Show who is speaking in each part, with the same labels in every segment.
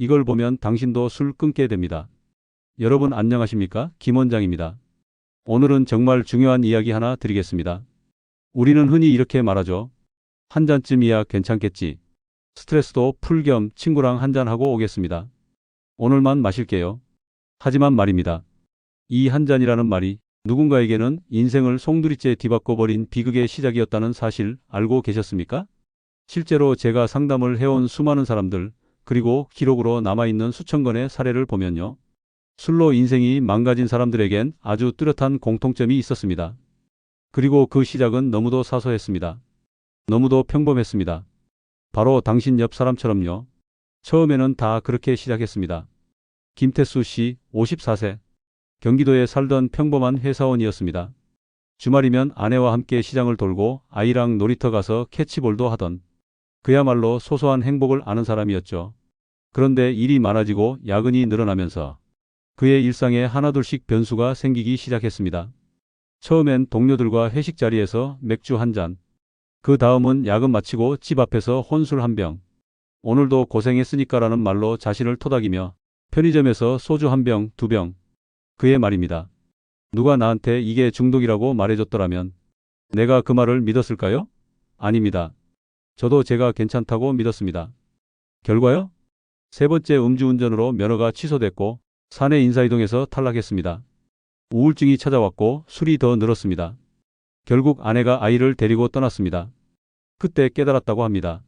Speaker 1: 이걸 보면 당신도 술 끊게 됩니다. 여러분 안녕하십니까? 김 원장입니다. 오늘은 정말 중요한 이야기 하나 드리겠습니다. 우리는 흔히 이렇게 말하죠. 한 잔쯤이야 괜찮겠지. 스트레스도 풀 겸 친구랑 한 잔하고 오겠습니다. 오늘만 마실게요. 하지만 말입니다. 이 한 잔이라는 말이 누군가에게는 인생을 송두리째 뒤바꿔 버린 비극의 시작이었다는 사실 알고 계셨습니까? 실제로 제가 상담을 해온 수많은 사람들, 그리고 기록으로 남아있는 수천 건의 사례를 보면요. 술로 인생이 망가진 사람들에겐 아주 뚜렷한 공통점이 있었습니다. 그리고 그 시작은 너무도 사소했습니다. 너무도 평범했습니다. 바로 당신 옆 사람처럼요. 처음에는 다 그렇게 시작했습니다. 김태수 씨, 54세. 경기도에 살던 평범한 회사원이었습니다. 주말이면 아내와 함께 시장을 돌고 아이랑 놀이터 가서 캐치볼도 하던 그야말로 소소한 행복을 아는 사람이었죠. 그런데 일이 많아지고 야근이 늘어나면서 그의 일상에 하나둘씩 변수가 생기기 시작했습니다. 처음엔 동료들과 회식 자리에서 맥주 한 잔, 그 다음은 야근 마치고 집 앞에서 혼술 한 병, 오늘도 고생했으니까라는 말로 자신을 토닥이며 편의점에서 소주 한 병, 두 병, 그의 말입니다. 누가 나한테 이게 중독이라고 말해줬더라면 내가 그 말을 믿었을까요? 아닙니다. 저도 제가 괜찮다고 믿었습니다. 결과요? 세 번째 음주운전으로 면허가 취소됐고 사내 인사이동에서 탈락했습니다. 우울증이 찾아왔고 술이 더 늘었습니다. 결국 아내가 아이를 데리고 떠났습니다. 그때 깨달았다고 합니다.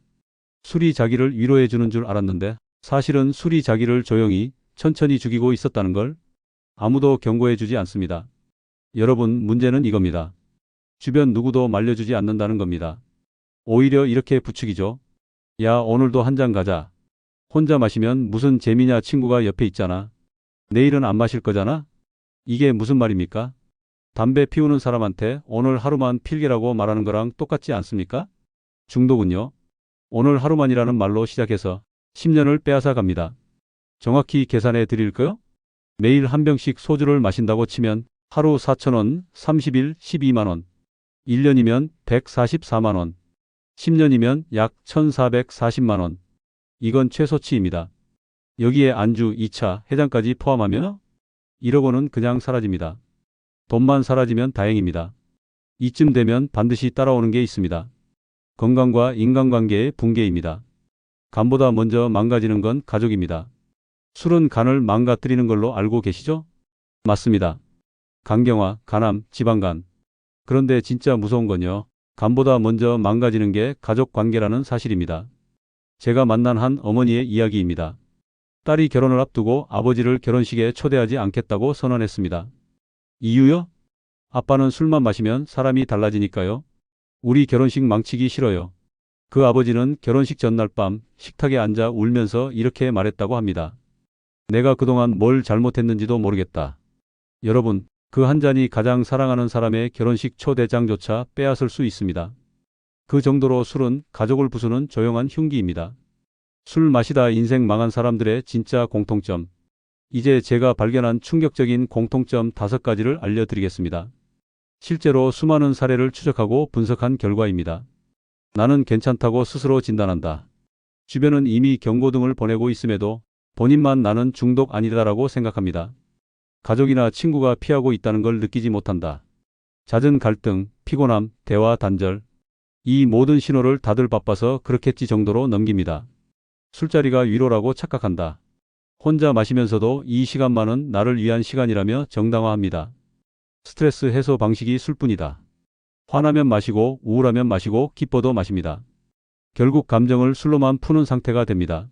Speaker 1: 술이 자기를 위로해 주는 줄 알았는데 사실은 술이 자기를 조용히 천천히 죽이고 있었다는 걸 아무도 경고해 주지 않습니다. 여러분, 문제는 이겁니다. 주변 누구도 말려주지 않는다는 겁니다. 오히려 이렇게 부추기죠. 야, 오늘도 한 잔 가자. 혼자 마시면 무슨 재미냐, 친구가 옆에 있잖아. 내일은 안 마실 거잖아? 이게 무슨 말입니까? 담배 피우는 사람한테 오늘 하루만 필게라고 말하는 거랑 똑같지 않습니까? 중독은요. 오늘 하루만이라는 말로 시작해서 10년을 빼앗아 갑니다. 정확히 계산해 드릴까요? 매일 한 병씩 소주를 마신다고 치면 하루 4,000원, 30일 12만 원, 1년이면 144만 원, 10년이면 약 1,440만 원. 이건 최소치입니다. 여기에 안주, 2차, 해장까지 포함하면 1억 원은 그냥 사라집니다. 돈만 사라지면 다행입니다. 이쯤 되면 반드시 따라오는 게 있습니다. 건강과 인간관계의 붕괴입니다. 간보다 먼저 망가지는 건 가족입니다. 술은 간을 망가뜨리는 걸로 알고 계시죠? 맞습니다. 간경화, 간암, 지방간. 그런데 진짜 무서운 건요. 간보다 먼저 망가지는 게 가족 관계라는 사실입니다. 제가 만난 한 어머니의 이야기입니다. 딸이 결혼을 앞두고 아버지를 결혼식에 초대하지 않겠다고 선언했습니다. 이유요? 아빠는 술만 마시면 사람이 달라지니까요. 우리 결혼식 망치기 싫어요. 그 아버지는 결혼식 전날 밤 식탁에 앉아 울면서 이렇게 말했다고 합니다. 내가 그동안 뭘 잘못했는지도 모르겠다. 여러분, 그 한 잔이 가장 사랑하는 사람의 결혼식 초대장조차 빼앗을 수 있습니다. 그 정도로 술은 가족을 부수는 조용한 흉기입니다. 술 마시다 인생 망한 사람들의 진짜 공통점. 이제 제가 발견한 충격적인 공통점 5가지를 알려드리겠습니다. 실제로 수많은 사례를 추적하고 분석한 결과입니다. 나는 괜찮다고 스스로 진단한다. 주변은 이미 경고등을 보내고 있음에도 본인만 나는 중독 아니다라고 생각합니다. 가족이나 친구가 피하고 있다는 걸 느끼지 못한다. 잦은 갈등, 피곤함, 대화 단절. 이 모든 신호를 다들 바빠서 그렇겠지 정도로 넘깁니다. 술자리가 위로라고 착각한다. 혼자 마시면서도 이 시간만은 나를 위한 시간이라며 정당화합니다. 스트레스 해소 방식이 술뿐이다. 화나면 마시고 우울하면 마시고 기뻐도 마십니다. 결국 감정을 술로만 푸는 상태가 됩니다.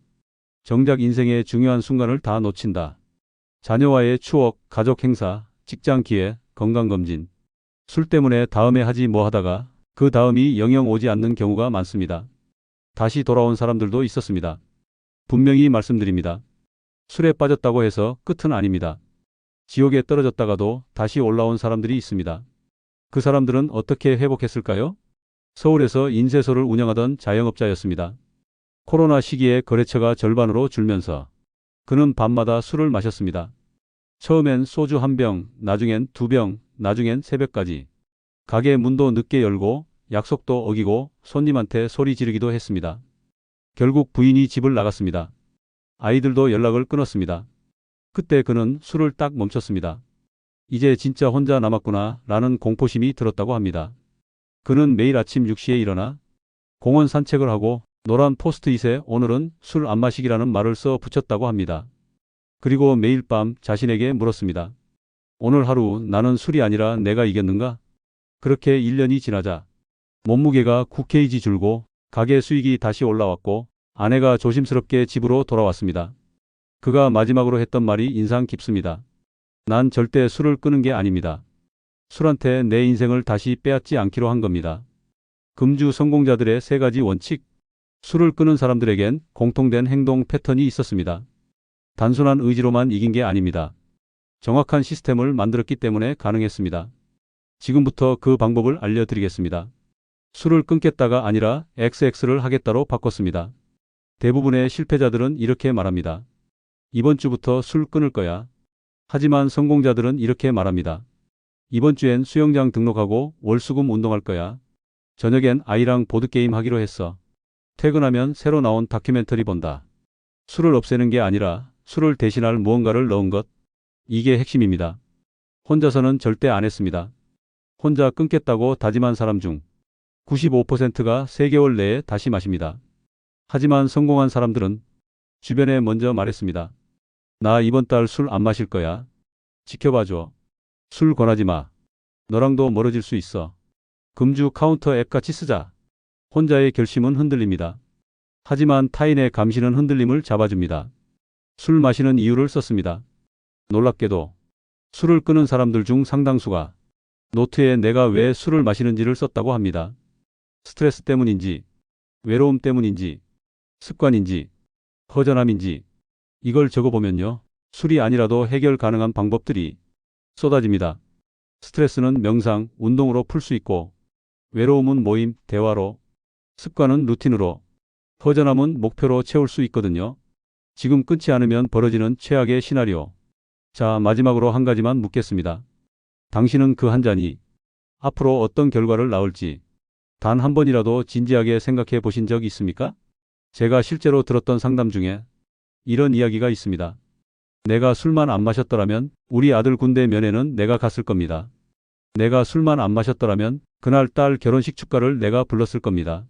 Speaker 1: 정작 인생의 중요한 순간을 다 놓친다. 자녀와의 추억, 가족 행사, 직장 기회, 건강검진. 술 때문에 다음에 하지 뭐 하다가 그 다음이 영영 오지 않는 경우가 많습니다. 다시 돌아온 사람들도 있었습니다. 분명히 말씀드립니다. 술에 빠졌다고 해서 끝은 아닙니다. 지옥에 떨어졌다가도 다시 올라온 사람들이 있습니다. 그 사람들은 어떻게 회복했을까요? 서울에서 인쇄소를 운영하던 자영업자였습니다. 코로나 시기에 거래처가 절반으로 줄면서 그는 밤마다 술을 마셨습니다. 처음엔 소주 한 병, 나중엔 두 병, 나중엔 새벽까지. 가게 문도 늦게 열고 약속도 어기고 손님한테 소리 지르기도 했습니다. 결국 부인이 집을 나갔습니다. 아이들도 연락을 끊었습니다. 그때 그는 술을 딱 멈췄습니다. 이제 진짜 혼자 남았구나 라는 공포심이 들었다고 합니다. 그는 매일 아침 6시에 일어나 공원 산책을 하고 노란 포스트잇에 오늘은 술 안 마시기라는 말을 써 붙였다고 합니다. 그리고 매일 밤 자신에게 물었습니다. 오늘 하루 나는 술이 아니라 내가 이겼는가? 그렇게 1년이 지나자 몸무게가 9kg 줄고 가게 수익이 다시 올라왔고 아내가 조심스럽게 집으로 돌아왔습니다. 그가 마지막으로 했던 말이 인상 깊습니다. 난 절대 술을 끊은 게 아닙니다. 술한테 내 인생을 다시 빼앗지 않기로 한 겁니다. 금주 성공자들의 3가지 원칙. 술을 끊은 사람들에겐 공통된 행동 패턴이 있었습니다. 단순한 의지로만 이긴 게 아닙니다. 정확한 시스템을 만들었기 때문에 가능했습니다. 지금부터 그 방법을 알려드리겠습니다. 술을 끊겠다가 아니라 XX를 하겠다로 바꿨습니다. 대부분의 실패자들은 이렇게 말합니다. 이번 주부터 술 끊을 거야. 하지만 성공자들은 이렇게 말합니다. 이번 주엔 수영장 등록하고 월수금 운동할 거야. 저녁엔 아이랑 보드게임 하기로 했어. 퇴근하면 새로 나온 다큐멘터리 본다. 술을 없애는 게 아니라 술을 대신할 무언가를 넣은 것. 이게 핵심입니다. 혼자서는 절대 안 했습니다. 혼자 끊겠다고 다짐한 사람 중 95%가 3개월 내에 다시 마십니다. 하지만 성공한 사람들은 주변에 먼저 말했습니다. 나 이번 달 술 안 마실 거야. 지켜봐줘. 술 권하지 마. 너랑도 멀어질 수 있어. 금주 카운터 앱 같이 쓰자. 혼자의 결심은 흔들립니다. 하지만 타인의 감시는 흔들림을 잡아줍니다. 술 마시는 이유를 썼습니다. 놀랍게도 술을 끊은 사람들 중 상당수가 노트에 내가 왜 술을 마시는지를 썼다고 합니다. 스트레스 때문인지, 외로움 때문인지, 습관인지, 허전함인지 이걸 적어보면요. 술이 아니라도 해결 가능한 방법들이 쏟아집니다. 스트레스는 명상, 운동으로 풀 수 있고 외로움은 모임, 대화로, 습관은 루틴으로, 허전함은 목표로 채울 수 있거든요. 지금 끊지 않으면 벌어지는 최악의 시나리오. 자, 마지막으로 한 가지만 묻겠습니다. 당신은 그 한 잔이 앞으로 어떤 결과를 낳을지 단 한 번이라도 진지하게 생각해 보신 적 있습니까? 제가 실제로 들었던 상담 중에 이런 이야기가 있습니다. 내가 술만 안 마셨더라면 우리 아들 군대 면회는 내가 갔을 겁니다. 내가 술만 안 마셨더라면 그날 딸 결혼식 축가를 내가 불렀을 겁니다.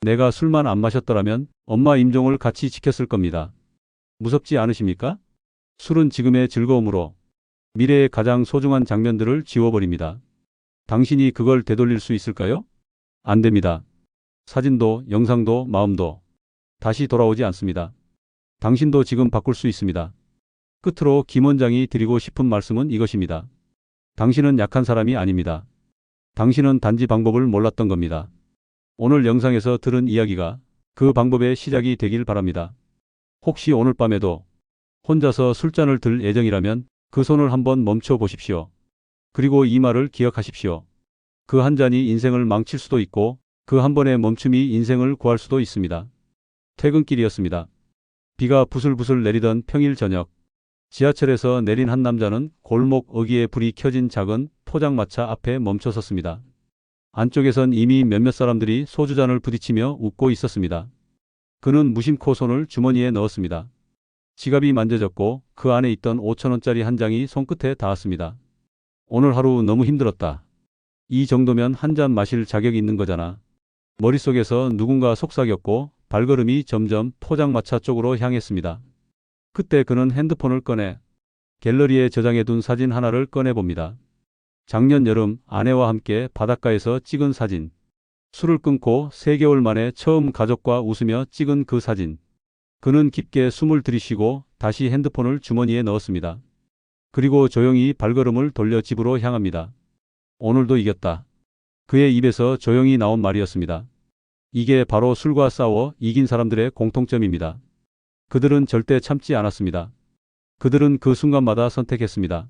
Speaker 1: 내가 술만 안 마셨더라면 엄마 임종을 같이 지켰을 겁니다. 무섭지 않으십니까? 술은 지금의 즐거움으로 미래의 가장 소중한 장면들을 지워버립니다. 당신이 그걸 되돌릴 수 있을까요? 안 됩니다. 사진도, 영상도, 마음도 다시 돌아오지 않습니다. 당신도 지금 바꿀 수 있습니다. 끝으로 김 원장이 드리고 싶은 말씀은 이것입니다. 당신은 약한 사람이 아닙니다. 당신은 단지 방법을 몰랐던 겁니다. 오늘 영상에서 들은 이야기가 그 방법의 시작이 되길 바랍니다. 혹시 오늘 밤에도 혼자서 술잔을 들 예정이라면 그 손을 한번 멈춰 보십시오. 그리고 이 말을 기억하십시오. 그 한 잔이 인생을 망칠 수도 있고 그 한 번의 멈춤이 인생을 구할 수도 있습니다. 퇴근길이었습니다. 비가 부슬부슬 내리던 평일 저녁. 지하철에서 내린 한 남자는 골목 어귀에 불이 켜진 작은 포장마차 앞에 멈춰 섰습니다. 안쪽에선 이미 몇몇 사람들이 소주잔을 부딪히며 웃고 있었습니다. 그는 무심코 손을 주머니에 넣었습니다. 지갑이 만져졌고 그 안에 있던 5,000원짜리 한 장이 손끝에 닿았습니다. 오늘 하루 너무 힘들었다. 이 정도면 한 잔 마실 자격이 있는 거잖아. 머릿속에서 누군가 속삭였고 발걸음이 점점 포장마차 쪽으로 향했습니다. 그때 그는 핸드폰을 꺼내 갤러리에 저장해둔 사진 하나를 꺼내봅니다. 작년 여름 아내와 함께 바닷가에서 찍은 사진. 술을 끊고 3개월 만에 처음 가족과 웃으며 찍은 그 사진. 그는 깊게 숨을 들이쉬고 다시 핸드폰을 주머니에 넣었습니다. 그리고 조용히 발걸음을 돌려 집으로 향합니다. 오늘도 이겼다. 그의 입에서 조용히 나온 말이었습니다. 이게 바로 술과 싸워 이긴 사람들의 공통점입니다. 그들은 절대 참지 않았습니다. 그들은 그 순간마다 선택했습니다.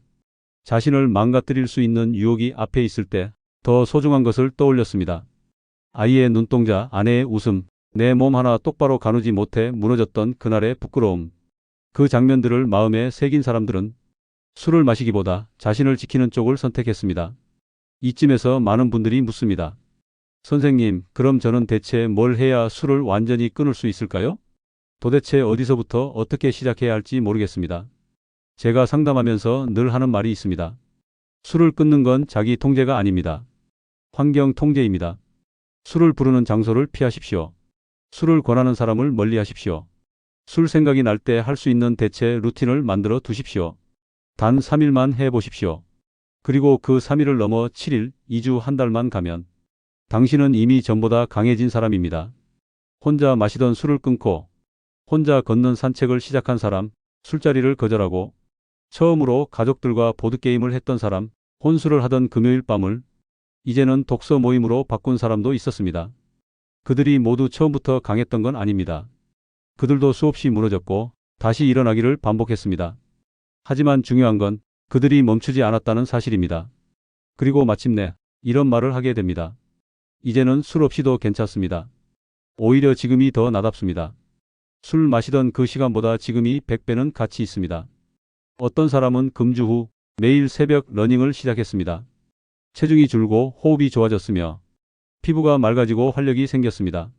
Speaker 1: 자신을 망가뜨릴 수 있는 유혹이 앞에 있을 때 더 소중한 것을 떠올렸습니다. 아이의 눈동자, 아내의 웃음, 내 몸 하나 똑바로 가누지 못해 무너졌던 그날의 부끄러움. 그 장면들을 마음에 새긴 사람들은 술을 마시기보다 자신을 지키는 쪽을 선택했습니다. 이쯤에서 많은 분들이 묻습니다. 선생님, 그럼 저는 대체 뭘 해야 술을 완전히 끊을 수 있을까요? 도대체 어디서부터 어떻게 시작해야 할지 모르겠습니다. 제가 상담하면서 늘 하는 말이 있습니다. 술을 끊는 건 자기 통제가 아닙니다. 환경 통제입니다. 술을 부르는 장소를 피하십시오. 술을 권하는 사람을 멀리 하십시오. 술 생각이 날 때 할 수 있는 대체 루틴을 만들어 두십시오. 단 3일만 해보십시오. 그리고 그 3일을 넘어 7일, 2주, 한 달만 가면 당신은 이미 전보다 강해진 사람입니다. 혼자 마시던 술을 끊고 혼자 걷는 산책을 시작한 사람, 술자리를 거절하고 처음으로 가족들과 보드게임을 했던 사람, 혼술을 하던 금요일 밤을 이제는 독서 모임으로 바꾼 사람도 있었습니다. 그들이 모두 처음부터 강했던 건 아닙니다. 그들도 수없이 무너졌고 다시 일어나기를 반복했습니다. 하지만 중요한 건 그들이 멈추지 않았다는 사실입니다. 그리고 마침내 이런 말을 하게 됩니다. 이제는 술 없이도 괜찮습니다. 오히려 지금이 더 나답습니다. 술 마시던 그 시간보다 지금이 100배는 가치 있습니다. 어떤 사람은 금주 후 매일 새벽 러닝을 시작했습니다. 체중이 줄고 호흡이 좋아졌으며 피부가 맑아지고 활력이 생겼습니다.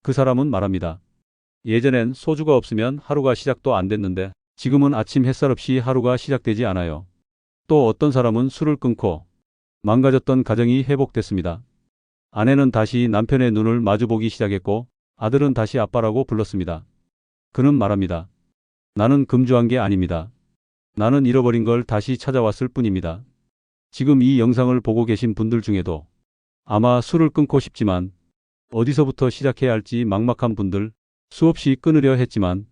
Speaker 1: 그 사람은 말합니다. 예전엔 소주가 없으면 하루가 시작도 안 됐는데 지금은 아침 햇살 없이 하루가 시작되지 않아요. 또 어떤 사람은 술을 끊고 망가졌던 가정이 회복됐습니다. 아내는 다시 남편의 눈을 마주보기 시작했고 아들은 다시 아빠라고 불렀습니다. 그는 말합니다. 나는 금주한 게 아닙니다. 나는 잃어버린 걸 다시 찾아왔을 뿐입니다. 지금 이 영상을 보고 계신 분들 중에도 아마 술을 끊고 싶지만 어디서부터 시작해야 할지 막막한 분들, 수없이 끊으려 했지만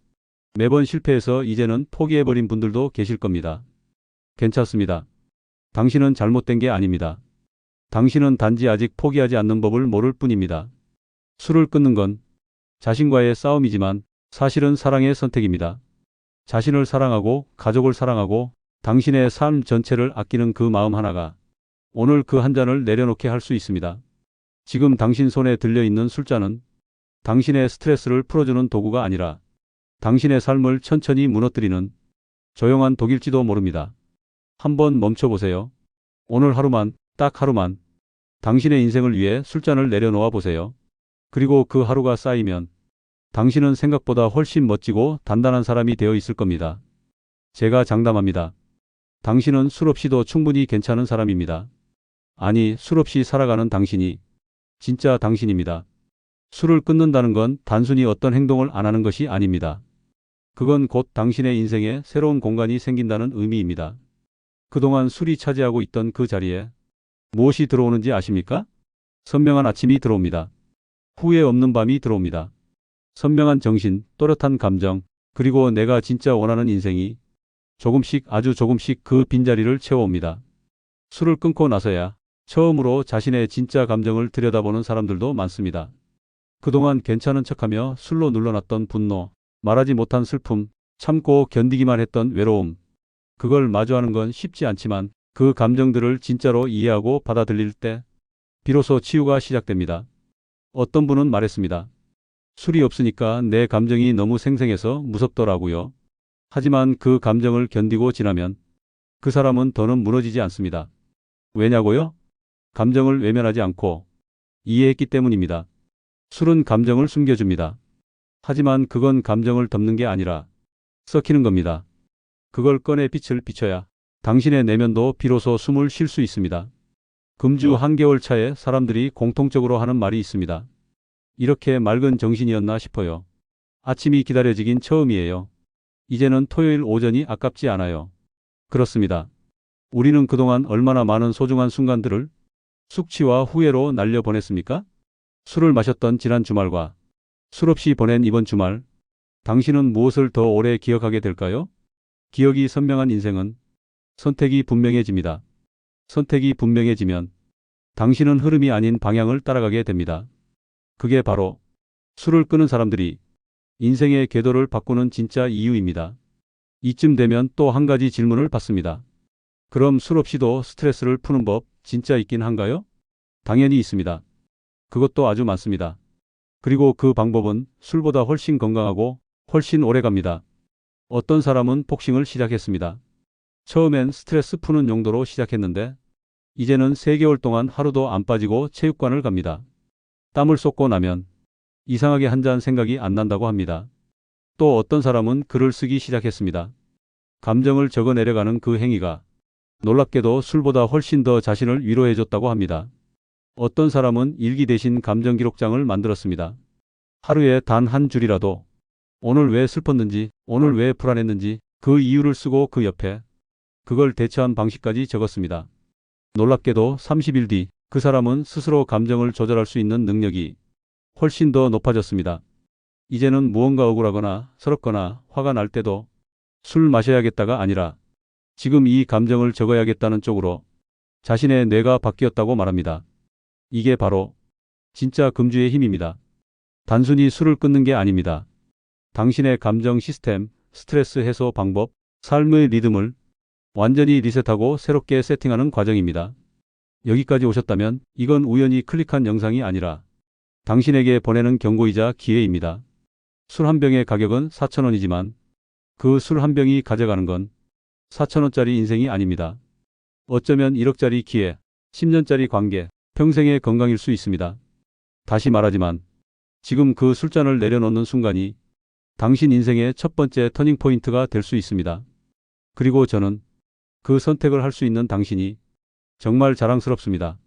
Speaker 1: 매번 실패해서 이제는 포기해버린 분들도 계실 겁니다. 괜찮습니다. 당신은 잘못된 게 아닙니다. 당신은 단지 아직 포기하지 않는 법을 모를 뿐입니다. 술을 끊는 건 자신과의 싸움이지만 사실은 사랑의 선택입니다. 자신을 사랑하고 가족을 사랑하고 당신의 삶 전체를 아끼는 그 마음 하나가 오늘 그 한 잔을 내려놓게 할 수 있습니다. 지금 당신 손에 들려있는 술잔은 당신의 스트레스를 풀어주는 도구가 아니라 당신의 삶을 천천히 무너뜨리는 조용한 독일지도 모릅니다. 한번 멈춰보세요. 오늘 하루만, 딱 하루만 당신의 인생을 위해 술잔을 내려놓아 보세요. 그리고 그 하루가 쌓이면 당신은 생각보다 훨씬 멋지고 단단한 사람이 되어 있을 겁니다. 제가 장담합니다. 당신은 술 없이도 충분히 괜찮은 사람입니다. 아니, 술 없이 살아가는 당신이 진짜 당신입니다. 술을 끊는다는 건 단순히 어떤 행동을 안 하는 것이 아닙니다. 그건 곧 당신의 인생에 새로운 공간이 생긴다는 의미입니다. 그동안 술이 차지하고 있던 그 자리에 무엇이 들어오는지 아십니까? 선명한 아침이 들어옵니다. 후회 없는 밤이 들어옵니다. 선명한 정신, 또렷한 감정, 그리고 내가 진짜 원하는 인생이 조금씩 아주 조금씩 그 빈자리를 채워옵니다. 술을 끊고 나서야 처음으로 자신의 진짜 감정을 들여다보는 사람들도 많습니다. 그동안 괜찮은 척하며 술로 눌러놨던 분노, 말하지 못한 슬픔, 참고 견디기만 했던 외로움. 그걸 마주하는 건 쉽지 않지만 그 감정들을 진짜로 이해하고 받아들일 때 비로소 치유가 시작됩니다. 어떤 분은 말했습니다. 술이 없으니까 내 감정이 너무 생생해서 무섭더라고요. 하지만 그 감정을 견디고 지나면 그 사람은 더는 무너지지 않습니다. 왜냐고요? 감정을 외면하지 않고 이해했기 때문입니다. 술은 감정을 숨겨줍니다. 하지만 그건 감정을 덮는 게 아니라 썩히는 겁니다. 그걸 꺼내 빛을 비춰야 당신의 내면도 비로소 숨을 쉴 수 있습니다. 금주 한개월 차에 사람들이 공통적으로 하는 말이 있습니다. 이렇게 맑은 정신이었나 싶어요. 아침이 기다려지긴 처음이에요. 이제는 토요일 오전이 아깝지 않아요. 그렇습니다. 우리는 그동안 얼마나 많은 소중한 순간들을 숙취와 후회로 날려보냈습니까? 술을 마셨던 지난 주말과 술 없이 보낸 이번 주말, 당신은 무엇을 더 오래 기억하게 될까요? 기억이 선명한 인생은 선택이 분명해집니다. 선택이 분명해지면 당신은 흐름이 아닌 방향을 따라가게 됩니다. 그게 바로 술을 끊은 사람들이 인생의 궤도를 바꾸는 진짜 이유입니다. 이쯤 되면 또 한 가지 질문을 받습니다. 그럼 술 없이도 스트레스를 푸는 법 진짜 있긴 한가요? 당연히 있습니다. 그것도 아주 많습니다. 그리고 그 방법은 술보다 훨씬 건강하고 훨씬 오래 갑니다. 어떤 사람은 복싱을 시작했습니다. 처음엔 스트레스 푸는 용도로 시작했는데 이제는 3개월 동안 하루도 안 빠지고 체육관을 갑니다. 땀을 쏟고 나면 이상하게 한 잔 생각이 안 난다고 합니다. 또 어떤 사람은 글을 쓰기 시작했습니다. 감정을 적어 내려가는 그 행위가 놀랍게도 술보다 훨씬 더 자신을 위로해줬다고 합니다. 어떤 사람은 일기 대신 감정 기록장을 만들었습니다. 하루에 단 한 줄이라도 오늘 왜 슬펐는지, 오늘 왜 불안했는지 그 이유를 쓰고 그 옆에 그걸 대처한 방식까지 적었습니다. 놀랍게도 30일 뒤 그 사람은 스스로 감정을 조절할 수 있는 능력이 훨씬 더 높아졌습니다. 이제는 무언가 억울하거나 서럽거나 화가 날 때도 술 마셔야겠다가 아니라 지금 이 감정을 적어야겠다는 쪽으로 자신의 뇌가 바뀌었다고 말합니다. 이게 바로 진짜 금주의 힘입니다. 단순히 술을 끊는 게 아닙니다. 당신의 감정 시스템, 스트레스 해소 방법, 삶의 리듬을 완전히 리셋하고 새롭게 세팅하는 과정입니다. 여기까지 오셨다면 이건 우연히 클릭한 영상이 아니라 당신에게 보내는 경고이자 기회입니다. 술 한 병의 가격은 4,000원이지만 그 술 한 병이 가져가는 건 4,000원짜리 인생이 아닙니다. 어쩌면 1억짜리 기회, 10년짜리 관계, 평생의 건강일 수 있습니다. 다시 말하지만 지금 그 술잔을 내려놓는 순간이 당신 인생의 첫 번째 터닝포인트가 될 수 있습니다. 그리고 저는 그 선택을 할 수 있는 당신이 정말 자랑스럽습니다.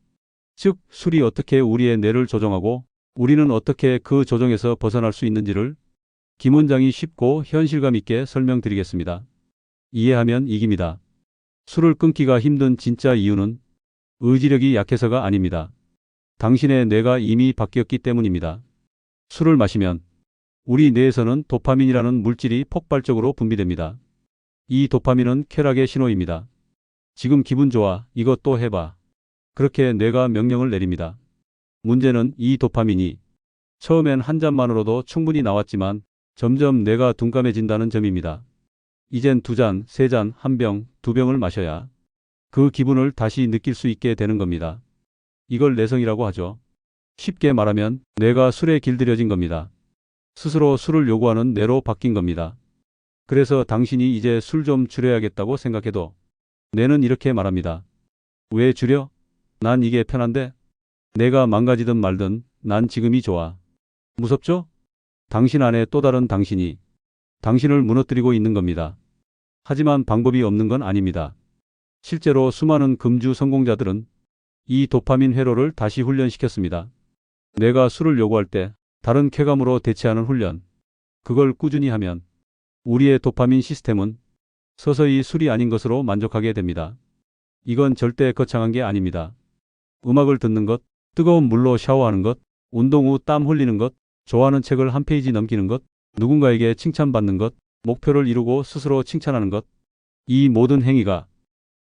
Speaker 1: 즉, 술이 어떻게 우리의 뇌를 조종하고 우리는 어떻게 그 조종에서 벗어날 수 있는지를 김 원장이 쉽고 현실감 있게 설명드리겠습니다. 이해하면 이깁니다. 술을 끊기가 힘든 진짜 이유는 의지력이 약해서가 아닙니다. 당신의 뇌가 이미 바뀌었기 때문입니다. 술을 마시면 우리 뇌에서는 도파민이라는 물질이 폭발적으로 분비됩니다. 이 도파민은 쾌락의 신호입니다. 지금 기분 좋아, 이것 또 해봐. 그렇게 뇌가 명령을 내립니다. 문제는 이 도파민이 처음엔 한 잔만으로도 충분히 나왔지만 점점 뇌가 둔감해진다는 점입니다. 이젠 2잔, 3잔, 1병, 2병을 마셔야 그 기분을 다시 느낄 수 있게 되는 겁니다. 이걸 내성이라고 하죠. 쉽게 말하면 뇌가 술에 길들여진 겁니다. 스스로 술을 요구하는 뇌로 바뀐 겁니다. 그래서 당신이 이제 술 좀 줄여야겠다고 생각해도 뇌는 이렇게 말합니다. 왜 줄여? 난 이게 편한데? 내가 망가지든 말든 난 지금이 좋아. 무섭죠? 당신 안에 또 다른 당신이 당신을 무너뜨리고 있는 겁니다. 하지만 방법이 없는 건 아닙니다. 실제로 수많은 금주 성공자들은 이 도파민 회로를 다시 훈련시켰습니다. 내가 술을 요구할 때 다른 쾌감으로 대체하는 훈련. 그걸 꾸준히 하면 우리의 도파민 시스템은 서서히 술이 아닌 것으로 만족하게 됩니다. 이건 절대 거창한 게 아닙니다. 음악을 듣는 것, 뜨거운 물로 샤워하는 것, 운동 후 땀 흘리는 것, 좋아하는 책을 한 페이지 넘기는 것, 누군가에게 칭찬받는 것, 목표를 이루고 스스로 칭찬하는 것. 이 모든 행위가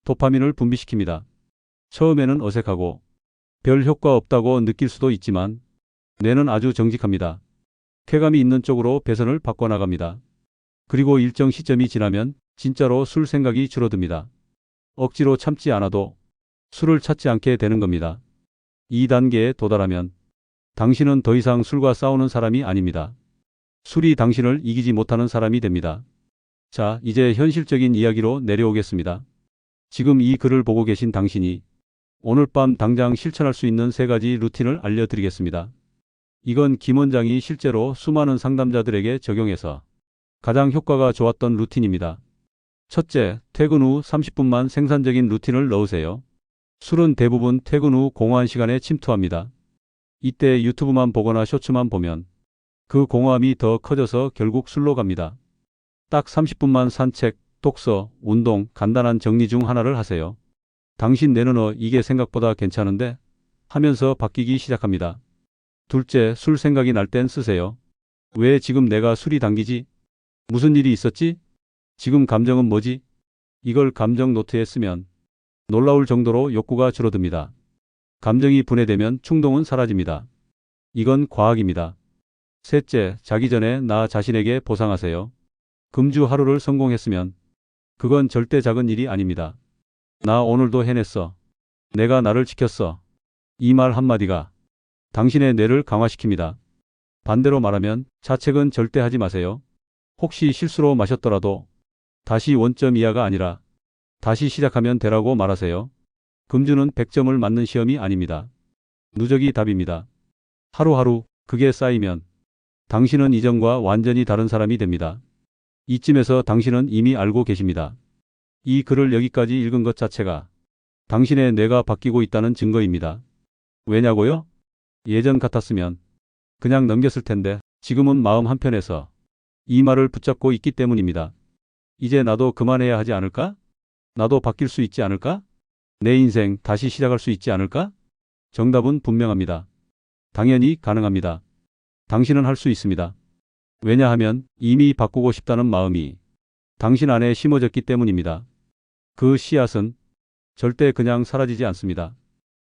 Speaker 1: 도파민을 분비시킵니다. 처음에는 어색하고 별 효과 없다고 느낄 수도 있지만 뇌는 아주 정직합니다. 쾌감이 있는 쪽으로 배선을 바꿔나갑니다. 그리고 일정 시점이 지나면 진짜로 술 생각이 줄어듭니다. 억지로 참지 않아도 술을 찾지 않게 되는 겁니다. 이 단계에 도달하면 당신은 더 이상 술과 싸우는 사람이 아닙니다. 술이 당신을 이기지 못하는 사람이 됩니다. 자, 이제 현실적인 이야기로 내려오겠습니다. 지금 이 글을 보고 계신 당신이 오늘 밤 당장 실천할 수 있는 3가지 루틴을 알려드리겠습니다. 이건 김 원장이 실제로 수많은 상담자들에게 적용해서 가장 효과가 좋았던 루틴입니다. 첫째, 퇴근 후 30분만 생산적인 루틴을 넣으세요. 술은 대부분 퇴근 후 공허한 시간에 침투합니다. 이때 유튜브만 보거나 쇼츠만 보면 그 공허함이 더 커져서 결국 술로 갑니다. 딱 30분만 산책, 독서, 운동, 간단한 정리 중 하나를 하세요. 당신 뇌는 이게 생각보다 괜찮은데? 하면서 바뀌기 시작합니다. 둘째, 술 생각이 날 땐 쓰세요. 왜 지금 내가 술이 당기지? 무슨 일이 있었지? 지금 감정은 뭐지? 이걸 감정 노트에 쓰면 놀라울 정도로 욕구가 줄어듭니다. 감정이 분해되면 충동은 사라집니다. 이건 과학입니다. 셋째, 자기 전에 나 자신에게 보상하세요. 금주 하루를 성공했으면 그건 절대 작은 일이 아닙니다. 나 오늘도 해냈어. 내가 나를 지켰어. 이 말 한마디가 당신의 뇌를 강화시킵니다. 반대로 말하면 자책은 절대 하지 마세요. 혹시 실수로 마셨더라도 다시 원점 이하가 아니라 다시 시작하면 되라고 말하세요. 금주는 100점을 맞는 시험이 아닙니다. 누적이 답입니다. 하루하루 그게 쌓이면 당신은 이전과 완전히 다른 사람이 됩니다. 이쯤에서 당신은 이미 알고 계십니다. 이 글을 여기까지 읽은 것 자체가 당신의 뇌가 바뀌고 있다는 증거입니다. 왜냐고요? 예전 같았으면 그냥 넘겼을 텐데 지금은 마음 한편에서 이 말을 붙잡고 있기 때문입니다. 이제 나도 그만해야 하지 않을까? 나도 바뀔 수 있지 않을까? 내 인생 다시 시작할 수 있지 않을까? 정답은 분명합니다. 당연히 가능합니다. 당신은 할 수 있습니다. 왜냐하면 이미 바꾸고 싶다는 마음이 당신 안에 심어졌기 때문입니다. 그 씨앗은 절대 그냥 사라지지 않습니다.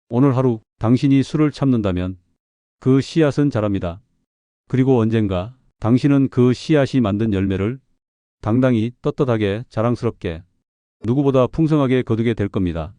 Speaker 1: 오늘 하루 당신이 술을 참는다면 그 씨앗은 자랍니다. 그리고 언젠가 당신은 그 씨앗이 만든 열매를 당당히 떳떳하게 자랑스럽게 누구보다 풍성하게 거두게 될 겁니다.